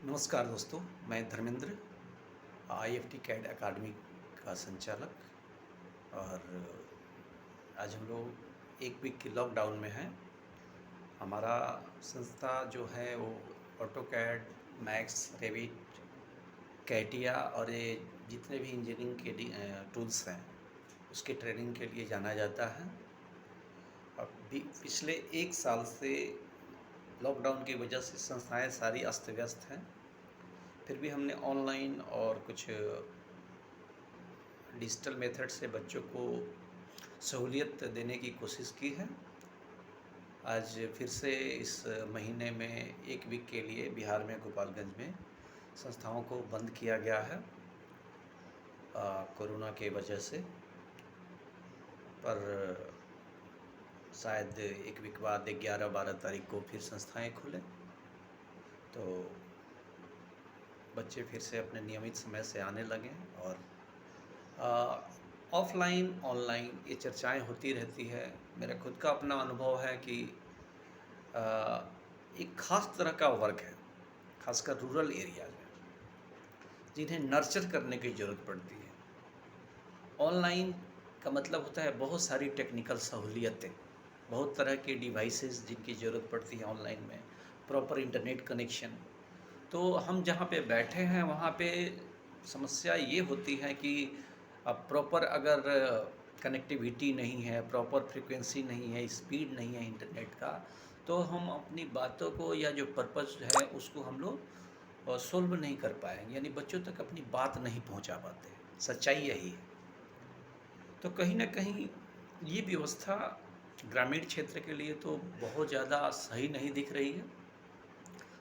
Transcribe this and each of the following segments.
नमस्कार दोस्तों, मैं धर्मेंद्र आईएफटी कैड अकादमी का संचालक। और आज हम लोग एक वीक के लॉकडाउन में हैं। हमारा संस्था जो है वो ऑटोकैड, मैक्स, रेविट, कैटिया और ये जितने भी इंजीनियरिंग के टूल्स हैं उसके ट्रेनिंग के लिए जाना जाता है। अब पिछले एक साल से लॉकडाउन की वजह से संस्थाएं सारी अस्त व्यस्त हैं। फिर भी हमने ऑनलाइन और कुछ डिजिटल मेथड से बच्चों को सहूलियत देने की कोशिश की है। आज फिर से इस महीने में एक वीक के लिए बिहार में गोपालगंज में संस्थाओं को बंद किया गया है कोरोना के वजह से। पर शायद एक वीक बाद 11-12 तारीख को फिर संस्थाएं खुलें तो बच्चे फिर से अपने नियमित समय से आने लगें। और ऑफ़लाइन ऑनलाइन ये चर्चाएं होती रहती है। मेरा खुद का अपना अनुभव है कि एक ख़ास तरह का वर्क है, खासकर रूरल एरिया में, जिन्हें नर्चर करने की ज़रूरत पड़ती है। ऑनलाइन का मतलब होता है बहुत सारी टेक्निकल सहूलियतें, बहुत तरह के डिवाइसेस जिनकी ज़रूरत पड़ती है ऑनलाइन में, प्रॉपर इंटरनेट कनेक्शन। तो हम जहाँ पे बैठे हैं वहाँ पे समस्या ये होती है कि अब प्रॉपर अगर कनेक्टिविटी नहीं है, प्रॉपर फ्रीक्वेंसी नहीं है, स्पीड नहीं है इंटरनेट का, तो हम अपनी बातों को या जो पर्पस है उसको हम लोग सोल्व नहीं कर पाएंगे, यानी बच्चों तक अपनी बात नहीं पहुंचा पाते। सच्चाई यही है। तो कहीं ना कहीं ये व्यवस्था ग्रामीण क्षेत्र के लिए तो बहुत ज़्यादा सही नहीं दिख रही है।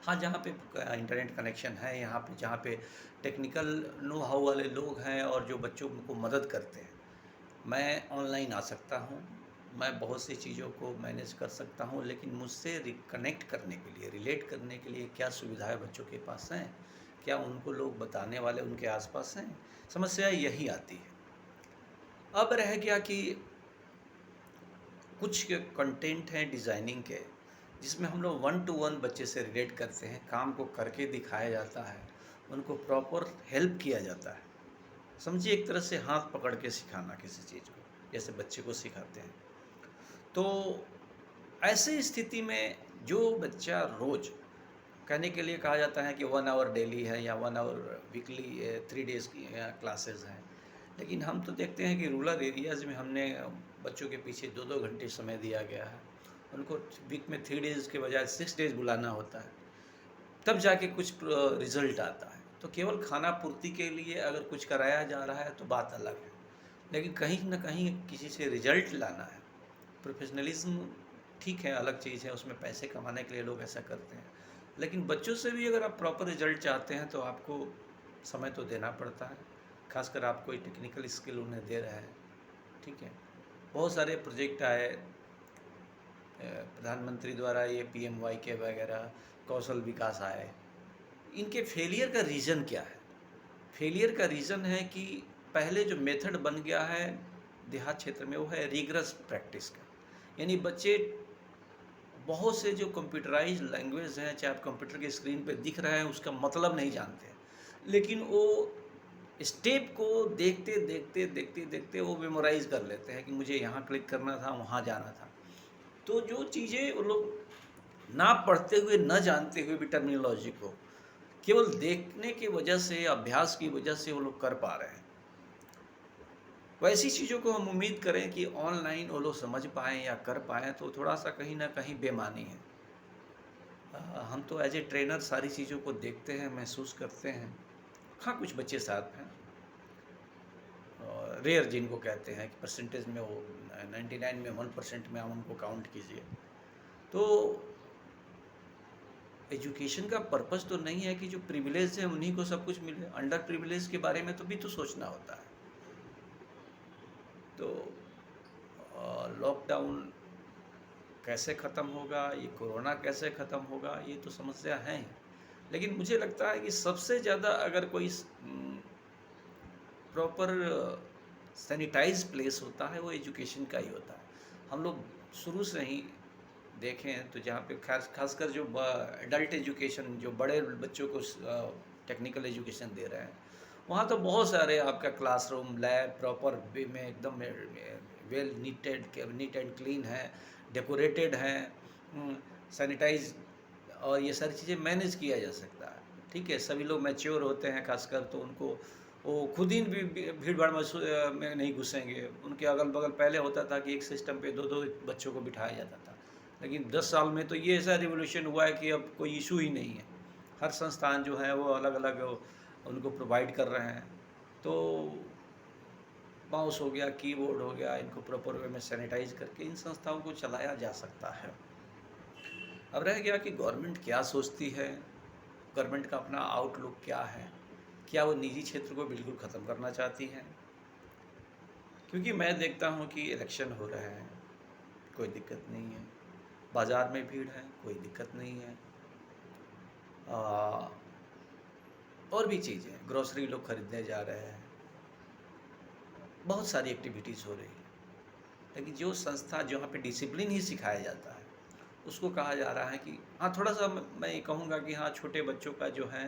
हाँ, जहाँ पे इंटरनेट कनेक्शन है, यहाँ पे जहाँ पे टेक्निकल नो हाउ वाले लोग हैं और जो बच्चों को मदद करते हैं, मैं ऑनलाइन आ सकता हूँ, मैं बहुत सी चीज़ों को मैनेज कर सकता हूँ, लेकिन मुझसे कनेक्ट करने के लिए, रिलेट करने के लिए क्या सुविधाएं बच्चों के पास हैं, क्या उनको लोग बताने वाले उनके आसपास हैं? समस्या यही आती है। अब रह गया कि कुछ कंटेंट हैं डिज़ाइनिंग के, जिसमें हम लोग वन टू वन बच्चे से रिलेट करते हैं, काम को करके दिखाया जाता है, उनको प्रॉपर हेल्प किया जाता है। समझिए एक तरह से हाथ पकड़ के सिखाना किसी चीज़ को, जैसे बच्चे को सिखाते हैं। तो ऐसी स्थिति में जो बच्चा रोज़, कहने के लिए कहा जाता है कि 1 आवर डेली है या 1 आवर वीकली 3 डेज़ की क्लासेस हैं, लेकिन हम तो देखते हैं कि रूरल एरियाज़ में हमने बच्चों के पीछे 2-2 घंटे समय दिया गया है। उनको वीक में 3 डेज़ के बजाय 6 डेज़ बुलाना होता है, तब जाके कुछ रिज़ल्ट आता है। तो केवल खाना पूर्ति के लिए अगर कुछ कराया जा रहा है तो बात अलग है, लेकिन कहीं न कहीं किसी से रिज़ल्ट लाना है। प्रोफेशनलिज़्म ठीक है, अलग चीज़ है, उसमें पैसे कमाने के लिए लोग ऐसा करते हैं। लेकिन बच्चों से भी अगर आप प्रॉपर रिज़ल्ट चाहते हैं तो आपको समय तो देना पड़ता है, ख़ासकर आप कोई टेक्निकल स्किल उन्हें दे रहे हैं, ठीक है। बहुत सारे प्रोजेक्ट आए प्रधानमंत्री द्वारा, ये पीएमवाई के वगैरह कौशल विकास आए। इनके फेलियर का रीज़न क्या है? फेलियर का रीज़न है कि पहले जो मेथड बन गया है देहात क्षेत्र में वो है रिगरस प्रैक्टिस का। यानी बच्चे बहुत से जो कंप्यूटराइज लैंग्वेज हैं, चाहे आप कंप्यूटर की स्क्रीन पे दिख रहा है उसका मतलब नहीं जानते हैं, लेकिन वो स्टेप को देखते देखते देखते देखते वो मेमोराइज कर लेते हैं कि मुझे यहाँ क्लिक करना था, वहाँ जाना था। तो जो चीज़ें वो लोग ना पढ़ते हुए, न जानते हुए भी टर्मिनोलॉजी को केवल देखने की वजह से, अभ्यास की वजह से वो लोग कर पा रहे हैं। वैसी चीज़ों को हम उम्मीद करें कि ऑनलाइन वो लोग समझ पाएँ या कर पाएँ तो थोड़ा-सा कहीं न कहीं बेमानी है। हम तो एज ए ट्रेनर सारी चीज़ों को देखते हैं, महसूस करते हैं। हाँ, कुछ बच्चे साथ हैं और रेयर जिनको कहते हैं कि परसेंटेज में वो 99 में 1% में हम उनको काउंट कीजिए। तो एजुकेशन का पर्पस तो नहीं है कि जो प्रिविलेज है उन्हीं को सब कुछ मिले। अंडर प्रिविलेज के बारे में तो भी तो सोचना होता है। तो लॉकडाउन कैसे ख़त्म होगा, ये कोरोना कैसे ख़त्म होगा, ये तो समस्या है ही। लेकिन मुझे लगता है कि सबसे ज़्यादा अगर कोई प्रॉपर सैनिटाइज प्लेस होता है वो एजुकेशन का ही होता है। हम लोग शुरू से ही देखें तो जहाँ पे खासकर जो एडल्ट एजुकेशन, जो बड़े बच्चों को टेक्निकल एजुकेशन दे रहे हैं, वहाँ तो बहुत सारे आपका क्लासरूम लैब प्रॉपर वे में एकदम वेल नीट एंड क्लीन है, डेकोरेटेड हैं, सैनिटाइज, और ये सारी चीज़ें मैनेज किया जा सकता है। ठीक है, सभी लोग मैच्योर होते हैं खासकर, तो उनको वो खुद ही भी भीड़ भाड़ में नहीं घुसेंगे। उनके अगल बगल पहले होता था कि एक सिस्टम पे दो दो बच्चों को बिठाया जाता था, लेकिन 10 साल में तो ये ऐसा रिवोल्यूशन हुआ है कि अब कोई इशू ही नहीं है। हर संस्थान जो है वो अलग अलग उनको प्रोवाइड कर रहे हैं। तो माउस हो गया, कीबोर्ड हो गया, इनको प्रॉपर वे में सैनिटाइज करके इन संस्थाओं को चलाया जा सकता है। अब रह गया कि गवर्नमेंट क्या सोचती है, गवर्नमेंट का अपना आउटलुक क्या है, क्या वो निजी क्षेत्र को बिल्कुल ख़त्म करना चाहती है? क्योंकि मैं देखता हूँ कि इलेक्शन हो रहे हैं, कोई दिक्कत नहीं है, बाज़ार में भीड़ है, कोई दिक्कत नहीं है, आ, और भी चीज़ें, ग्रोसरी लोग खरीदने जा रहे हैं, बहुत सारी एक्टिविटीज़ हो रही है। लेकिन जो संस्था जहाँ पे डिसिप्लिन ही सिखाया जाता है, उसको कहा जा रहा है कि हाँ, थोड़ा सा मैं ये कहूँगा कि हाँ, छोटे बच्चों का जो है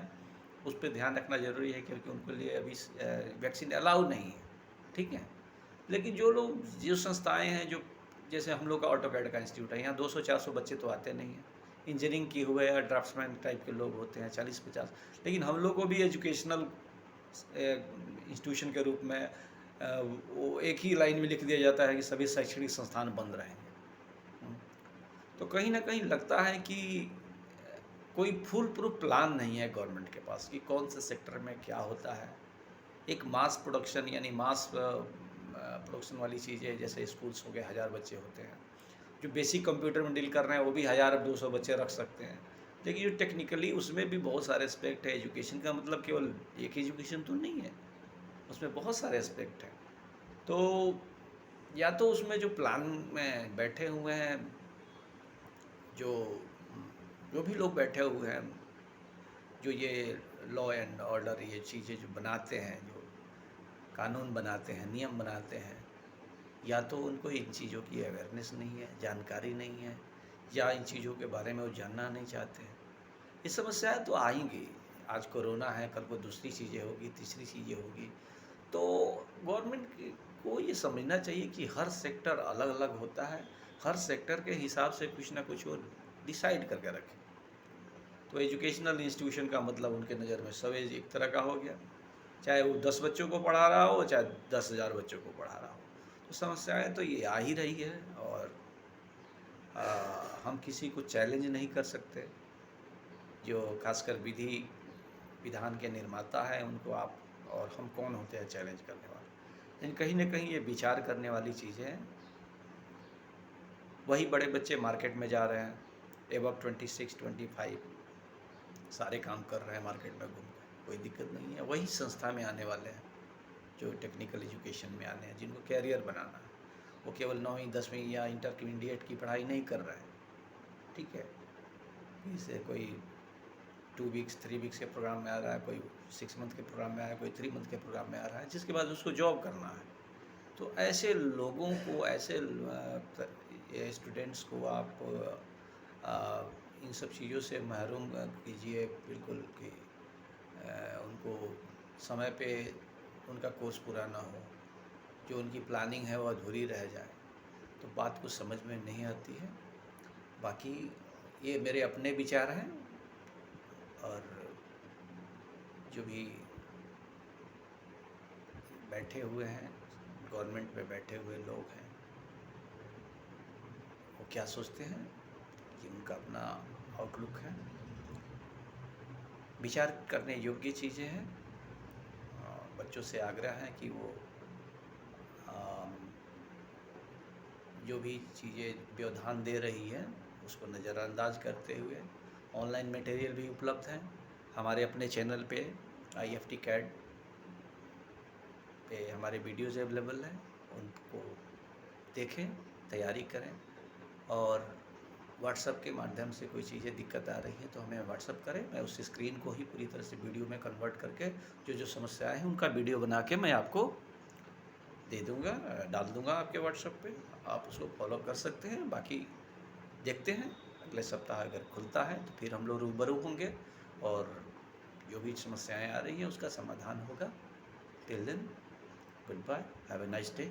उस पर ध्यान रखना ज़रूरी है, क्योंकि उनके लिए अभी वैक्सीन अलाउ नहीं है। ठीक है, लेकिन जो लोग, जो संस्थाएं हैं, जो जैसे हम लोग का ऑटोकैड का इंस्टीट्यूट है, यहाँ 200-400 बच्चे तो आते नहीं हैं। इंजीनियरिंग किए हुए या ड्राफ्ट्समैन टाइप के लोग होते हैं 40-50। लेकिन हम लोग को भी एजुकेशनल इंस्टीट्यूशन के रूप में वो एक ही लाइन में लिख दिया जाता है कि सभी शैक्षणिक संस्थान बंद रहेंगे। हम्म, तो कहीं ना कहीं लगता है कि कोई फुल प्रूफ प्लान नहीं है गवर्नमेंट के पास कि कौन से सेक्टर में क्या होता है। एक मास प्रोडक्शन, यानी मास प्रोडक्शन वाली चीज़ें, जैसे स्कूल्स हो गए, 1000 बच्चे होते हैं, जो बेसिक कंप्यूटर में डील कर रहे हैं वो भी 1000-200 बच्चे रख सकते हैं। लेकिन जो टेक्निकली, उसमें भी बहुत सारे एस्पेक्ट है। एजुकेशन का मतलब केवल एक एजुकेशन तो नहीं है, उसमें बहुत सारे एस्पेक्ट हैं। तो या तो उसमें जो प्लान में बैठे हुए हैं, जो जो भी लोग बैठे हुए हैं, जो ये लॉ एंड ऑर्डर, ये चीज़ें जो बनाते हैं, जो कानून बनाते हैं, नियम बनाते हैं, या तो उनको इन चीज़ों की अवेयरनेस नहीं है, जानकारी नहीं है, या इन चीज़ों के बारे में वो जानना नहीं चाहते हैं। ये समस्याएं तो आएंगी। आज कोरोना है, कल को दूसरी चीज़ें होगी, तीसरी चीज़ें होगी। तो गवर्नमेंट को ये समझना चाहिए कि हर सेक्टर अलग अलग होता है, हर सेक्टर के हिसाब से कुछ ना कुछ वो डिसाइड करके रखें। तो एजुकेशनल इंस्टीट्यूशन का मतलब उनके नज़र में सब एक तरह का हो गया, चाहे वो 10 बच्चों को पढ़ा रहा हो, चाहे 10,000 बच्चों को पढ़ा रहा हो। तो समस्याएं तो ये आ ही रही है, और हम किसी को चैलेंज नहीं कर सकते। जो खासकर विधि विधान के निर्माता हैं, उनको आप और हम कौन होते हैं चैलेंज करने वाले। लेकिन कहीं ना कहीं ये विचार करने वाली चीज़ें हैं। वही बड़े बच्चे मार्केट में जा रहे हैं, एबव 26-25, सारे काम कर रहे हैं मार्केट में घूम कर, कोई दिक्कत नहीं है। वही संस्था में आने वाले हैं जो टेक्निकल एजुकेशन में आने हैं, जिनको कैरियर बनाना है। वो केवल 9वीं 10वीं या इंटरमीडिएट की पढ़ाई नहीं कर रहे हैं। ठीक है, इसे कोई 2 वीक्स 3 वीक्स के प्रोग्राम में आ रहा है, कोई 6 मंथ के प्रोग्राम में आ रहा है, कोई 3 मंथ के प्रोग्राम में आ रहा है, जिसके बाद उसको जॉब करना है। तो ऐसे लोगों को, ऐसे स्टूडेंट्स को आप इन सब चीज़ों से महरूम कीजिए बिल्कुल, कि उनको समय पे उनका कोर्स पूरा ना हो, जो उनकी प्लानिंग है वो अधूरी रह जाए, तो बात कुछ समझ में नहीं आती है। बाकी ये मेरे अपने विचार हैं, और जो भी बैठे हुए हैं, गवर्नमेंट में बैठे हुए लोग हैं, वो क्या सोचते हैं, कि उनका अपना आउटलुक है। विचार करने योग्य चीज़ें हैं। बच्चों से आग्रह है कि वो जो भी चीज़ें व्यवधान दे रही है उसको नज़रअंदाज करते हुए, ऑनलाइन मटेरियल भी उपलब्ध हैं हमारे अपने चैनल पे, IFT CAD पे हमारे वीडियोज़ अवेलेबल हैं, उनको देखें, तैयारी करें। और व्हाट्सएप के माध्यम से कोई चीज़ें दिक्कत आ रही हैं तो हमें व्हाट्सएप करें, मैं उस स्क्रीन को ही पूरी तरह से वीडियो में कन्वर्ट करके जो जो समस्याएं हैं उनका वीडियो बना के मैं आपको दे दूँगा, डाल दूँगा आपके व्हाट्सएप पे, आप उसको फॉलो कर सकते हैं। बाकी देखते हैं अगले सप्ताह अगर खुलता है तो फिर हम लोग रूबरू होंगे और जो भी समस्याएं आ रही हैं उसका समाधान होगा। Till then, good bye, have a nice day.